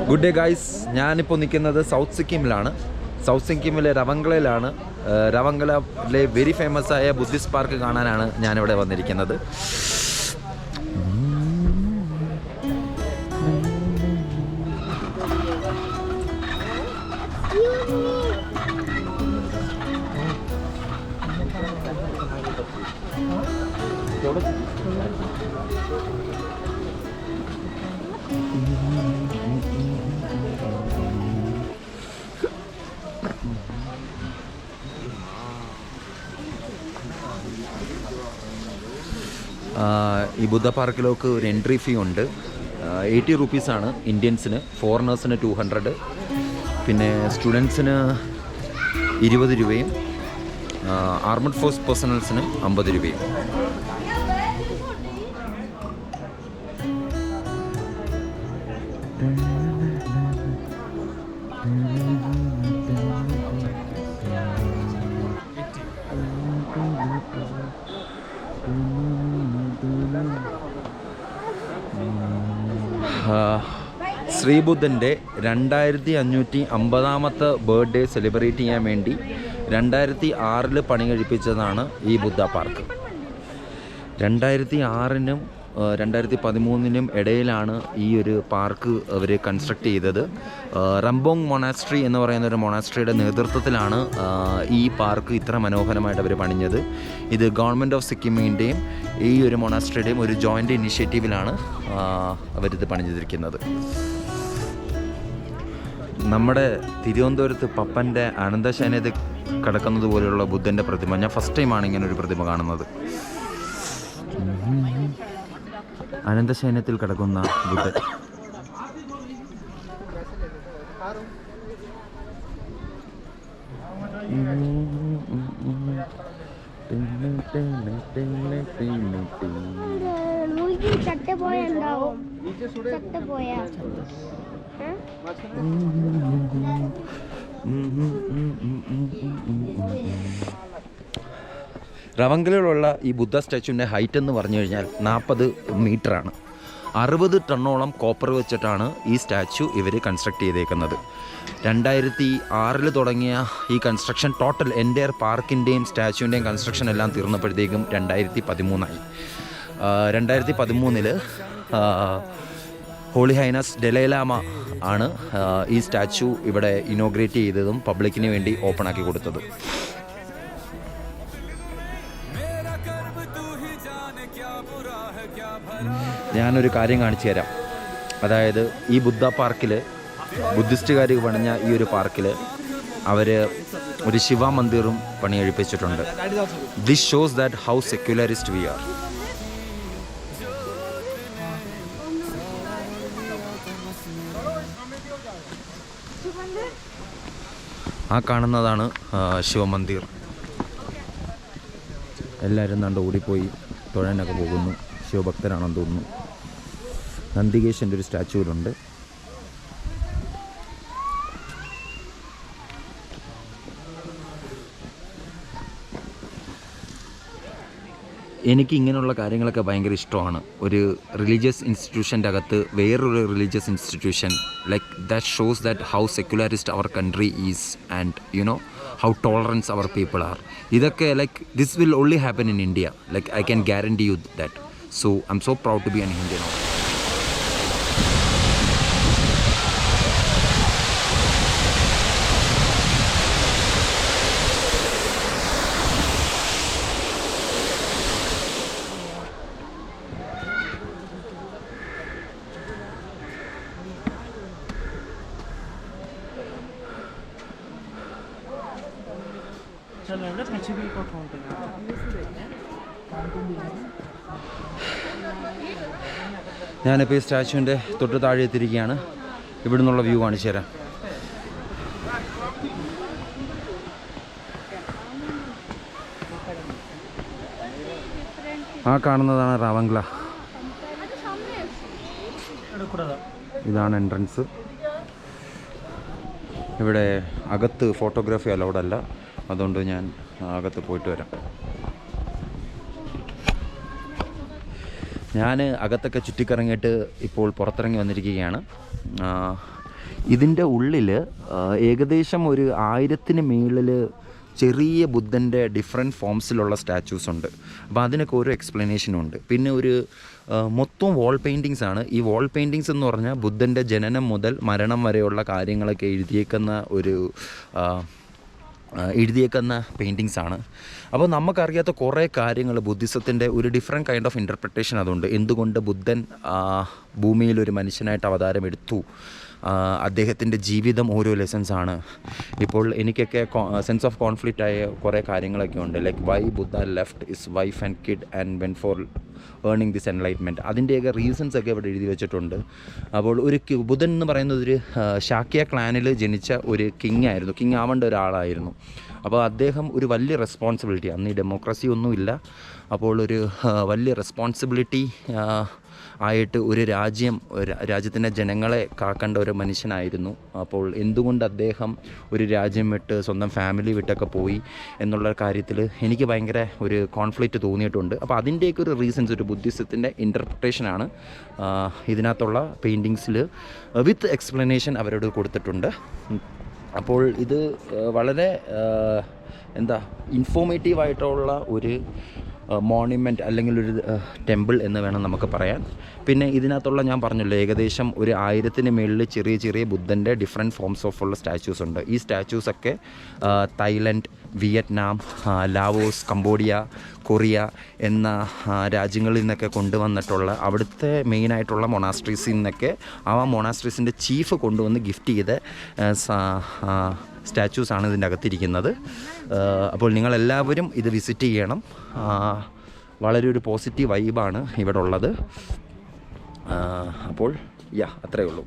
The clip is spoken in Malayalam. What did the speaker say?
ഗുഡ് ഡേ ഗൈസ്, ഞാനിപ്പോൾ നിൽക്കുന്നത് സൗത്ത് സിക്കിമിലാണ്. സൗത്ത് സിക്കിമിലെ രവംഗളയിലാണ്. രവംഗളയിലെ വെരി ഫേമസ് ആയ ബുദ്ധിസ്റ്റ് പാർക്ക് കാണാനാണ് ഞാനിവിടെ വന്നിരിക്കുന്നത്. ഈ ബുദ്ധ പാർക്കിലേക്ക് ഒരു എൻട്രി ഫീ ഉണ്ട്. 80 റുപ്പീസാണ് ഇന്ത്യൻസിന്, ഫോറിനേഴ്സിന് 200, പിന്നെ സ്റ്റുഡൻസിന് 20 രൂപയും ആർമഡ് ഫോഴ്സ് പേഴ്സണൽസിന് 50 രൂപയും. ശ്രീബുദ്ധൻ്റെ 2550ാമത്തെ ബർത്ത്ഡേ സെലിബ്രേറ്റ് ചെയ്യാൻ വേണ്ടി 2006 പണി കഴിപ്പിച്ചതാണ് ഈ ബുദ്ധ പാർക്ക്. 2006നും 2013നും ഇടയിലാണ് ഈ ഒരു പാർക്ക് അവർ കൺസ്ട്രക്ട് ചെയ്തത്. റംബോങ് മൊണാസ്ട്രി എന്ന് പറയുന്ന ഒരു മൊണാസ്ട്രിയുടെ നേതൃത്വത്തിലാണ് ഈ പാർക്ക് ഇത്ര മനോഹരമായിട്ട് അവർ പണിഞ്ഞത്. ഇത് ഗവൺമെൻറ് ഓഫ് സിക്കിമിൻ്റെയും ഈ ഒരു മൊണാസ്ട്രിയുടെയും ഒരു ജോയിൻ്റ് ഇനിഷ്യേറ്റീവിലാണ് അവരിത് പണിഞ്ഞിരിക്കുന്നത്. നമ്മുടെ തിരുവനന്തപുരത്ത് പപ്പൻ്റെ അനന്തശയനത്തിൽ കിടക്കുന്നത് പോലെയുള്ള ബുദ്ധൻ്റെ പ്രതിമ, ഞാൻ ഫസ്റ്റ് ടൈമാണ് ഇങ്ങനെ ഒരു പ്രതിമ കാണുന്നത്. അനന്തശയനത്തിൽ കിടക്കുന്ന ബുദ്ധൻ. റവംഗലയിലുള്ള ഈ ബുദ്ധ സ്റ്റാച്ചുവിൻ്റെ ഹൈറ്റ് എന്ന് പറഞ്ഞു കഴിഞ്ഞാൽ 40 മീറ്ററാണ്. 60 ടണ്ണോളം കോപ്പർ വെച്ചിട്ടാണ് ഈ സ്റ്റാച്ചു ഇവർ കൺസ്ട്രക്ട് ചെയ്തേക്കുന്നത്. 2006 തുടങ്ങിയ ഈ കൺസ്ട്രക്ഷൻ ടോട്ടൽ എൻ്റയർ പാർക്കിൻ്റെയും സ്റ്റാച്ചുവിൻ്റെയും കൺസ്ട്രക്ഷൻ എല്ലാം തീർന്നപ്പോഴത്തേക്കും 2013 2013 ഹോളി ഹൈനസ് ഡലൈലാമ ആണ് ഈ സ്റ്റാച്ചു ഇവിടെ ഇനോഗ്രേറ്റ് ചെയ്തതും പബ്ലിക്കിന് വേണ്ടി ഓപ്പൺ ആക്കി കൊടുത്തത്. ഞാനൊരു കാര്യം കാണിച്ചു തരാം. അതായത് ഈ ബുദ്ധ പാർക്കിൽ, ബുദ്ധിസ്റ്റുകാർ പണിഞ്ഞ ഈ ഒരു പാർക്കിൽ അവർ ഒരു ശിവ മന്ദിറും പണിയെഴുപ്പിച്ചിട്ടുണ്ട്. This shows that how secularist we are. ആ കാണുന്നതാണ് ശിവമന്ദിർ. എല്ലാവരും കണ്ട് ഓടിപ്പോയി തൊഴാനൊക്കെ പോകുന്നു. ശിവഭക്തരാണെന്ന് തോന്നുന്നു. നന്ദികേശൻ്റെ ഒരു സ്റ്റാച്ചുവിലുണ്ട്. എനിക്ക് ഇങ്ങനെയുള്ള കാര്യങ്ങളൊക്കെ ഭയങ്കര ഇഷ്ടമാണ്. ഒരു റിലീജിയസ് ഇൻസ്റ്റിറ്റ്യൂഷൻ്റെ അകത്ത് വേറൊരു religious institution, like that shows that how secularist our country is and you know how tolerance our people are. ഇതൊക്കെ like this will only happen in India. Like I can guarantee you that. So I'm so proud to be an Indian also. ഞാനിപ്പോൾ ഈ സ്റ്റാച്ചുവിൻ്റെ തൊട്ട് താഴെ എത്തിയിരിക്കുകയാണ്. ഇവിടെ നിന്നുള്ള വ്യൂ കാണിച്ചു തരാം. ആ കാണുന്നതാണ് റവംഗ്ല. ഇതാണ് എൻട്രൻസ്. ഇവിടെ അകത്ത് ഫോട്ടോഗ്രാഫി അലൗഡ് അല്ല, അതുകൊണ്ട് ഞാൻ അകത്ത് പോയിട്ട് വരാം. ഞാൻ അകത്തൊക്കെ ചുറ്റിക്കറങ്ങിയിട്ട് ഇപ്പോൾ പുറത്തിറങ്ങി വന്നിരിക്കുകയാണ്. ഇതിൻ്റെ ഉള്ളിൽ ഏകദേശം ഒരു 1000-ന് മുകളിൽ ചെറിയ ബുദ്ധൻ്റെ ഡിഫറെൻറ്റ് ഫോംസിലുള്ള സ്റ്റാച്യൂസ് ഉണ്ട്. അപ്പോൾ അതിനൊക്കെ ഓരോ എക്സ്പ്ലനേഷനും ഉണ്ട്. പിന്നെ ഒരു മൊത്തം വാൾ പെയിൻറ്റിങ്സ് ആണ്. ഈ വാൾ പെയിൻറ്റിങ്സ് എന്ന് പറഞ്ഞാൽ ബുദ്ധൻ്റെ ജനനം മുതൽ മരണം വരെയുള്ള കാര്യങ്ങളൊക്കെ എഴുതിയേക്കുന്ന പെയിൻറ്റിങ്സ് ആണ്. അപ്പോൾ നമുക്കറിയാത്ത കുറേ കാര്യങ്ങൾ ബുദ്ധിസത്തിൻ്റെ ഒരു ഡിഫറെൻറ്റ് കൈൻഡ് ഓഫ് ഇൻ്റർപ്രിട്ടേഷൻ അതുണ്ട്. എന്തുകൊണ്ട് ബുദ്ധൻ ഭൂമിയിലൊരു മനുഷ്യനായിട്ട് അവതാരം എടുത്തു, അദ്ദേഹത്തിൻ്റെ ജീവിതം ഓരോ ലെസൺസാണ്. ഇപ്പോൾ എനിക്കൊക്കെ സെൻസ് ഓഫ് കോൺഫ്ലിക്റ്റ് ആയ കുറേ കാര്യങ്ങളൊക്കെ ഉണ്ട്. Like why Buddha left his wife and kid and when for earning this enlightenment. അതിൻ്റെയൊക്കെ റീസൺസൊക്കെ ഇവിടെ എഴുതി വെച്ചിട്ടുണ്ട്. അപ്പോൾ ഒരു ബുദ്ധൻ എന്ന് പറയുന്നത് ഒരു ശാക്യ ക്ലാനിൽ ജനിച്ച ഒരു കിങ് ആവേണ്ട ഒരാളായിരുന്നു. അപ്പോൾ അദ്ദേഹം ഒരു വലിയ റെസ്പോൺസിബിലിറ്റി, അന്ന് ഈ ഡെമോക്രസി ഒന്നുമില്ല, അപ്പോൾ ഒരു വലിയ റെസ്പോൺസിബിലിറ്റി ആയിട്ട് ഒരു രാജ്യത്തിൻ്റെ ജനങ്ങളെ കാക്കേണ്ട ഒരു മനുഷ്യനായിരുന്നു. അപ്പോൾ എന്തുകൊണ്ട് അദ്ദേഹം ഒരു രാജ്യം വിട്ട് സ്വന്തം ഫാമിലി വിട്ടൊക്കെ പോയി എന്നുള്ള കാര്യത്തിൽ എനിക്ക് ഭയങ്കര ഒരു കോൺഫ്ലിക്റ്റ് തോന്നിയിട്ടുണ്ട്. അപ്പോൾ അതിൻ്റെയൊക്കെ ഒരു റീസൺസ്, ഒരു ബുദ്ധിസത്തിൻ്റെ ഇൻ്റർപ്രിട്ടേഷനാണ് ഇതിനകത്തുള്ള പെയിൻറ്റിങ്സിൽ വിത്ത് എക്സ്പ്ലനേഷൻ അവരോട് കൊടുത്തിട്ടുണ്ട്. അപ്പോൾ ഇത് വളരെ ഇൻഫോർമേറ്റീവായിട്ടുള്ള ഒരു മോണ്യുമെൻറ്റ് അല്ലെങ്കിൽ ഒരു ടെമ്പിൾ എന്ന് വേണം നമുക്ക് പറയാൻ. പിന്നെ ഇതിനകത്തുള്ള ഞാൻ പറഞ്ഞല്ലോ ഏകദേശം ഒരു 1000-ന് മുകളിൽ ചെറിയ ചെറിയ ബുദ്ധൻ്റെ ഡിഫറെൻറ്റ് ഫോംസ് ഓഫ് ഉള്ള സ്റ്റാച്യൂസ് ഉണ്ട്. ഈ സ്റ്റാച്യൂസൊക്കെ Thailand, Vietnam, Laos, Cambodia, Korea എന്ന രാജ്യങ്ങളിൽ നിന്നൊക്കെ കൊണ്ടുവന്നിട്ടുള്ള അവിടുത്തെ മെയിനായിട്ടുള്ള മൊണാസ്ട്രീസിൽ നിന്നൊക്കെ ആ മൊണാസ്ട്രീസിൻ്റെ ചീഫ് കൊണ്ടുവന്ന് ഗിഫ്റ്റ് ചെയ്ത സ്റ്റാച്യൂസാണ് ഇതിൻ്റെ അകത്തിരിക്കുന്നത്. അപ്പോൾ നിങ്ങളെല്ലാവരും ഇത് വിസിറ്റ് ചെയ്യണം. വളരെ ഒരു പോസിറ്റീവ് വൈബാണ് ഇവിടെ ഉള്ളത്. അപ്പോൾ അത്രയേ ഉള്ളൂ.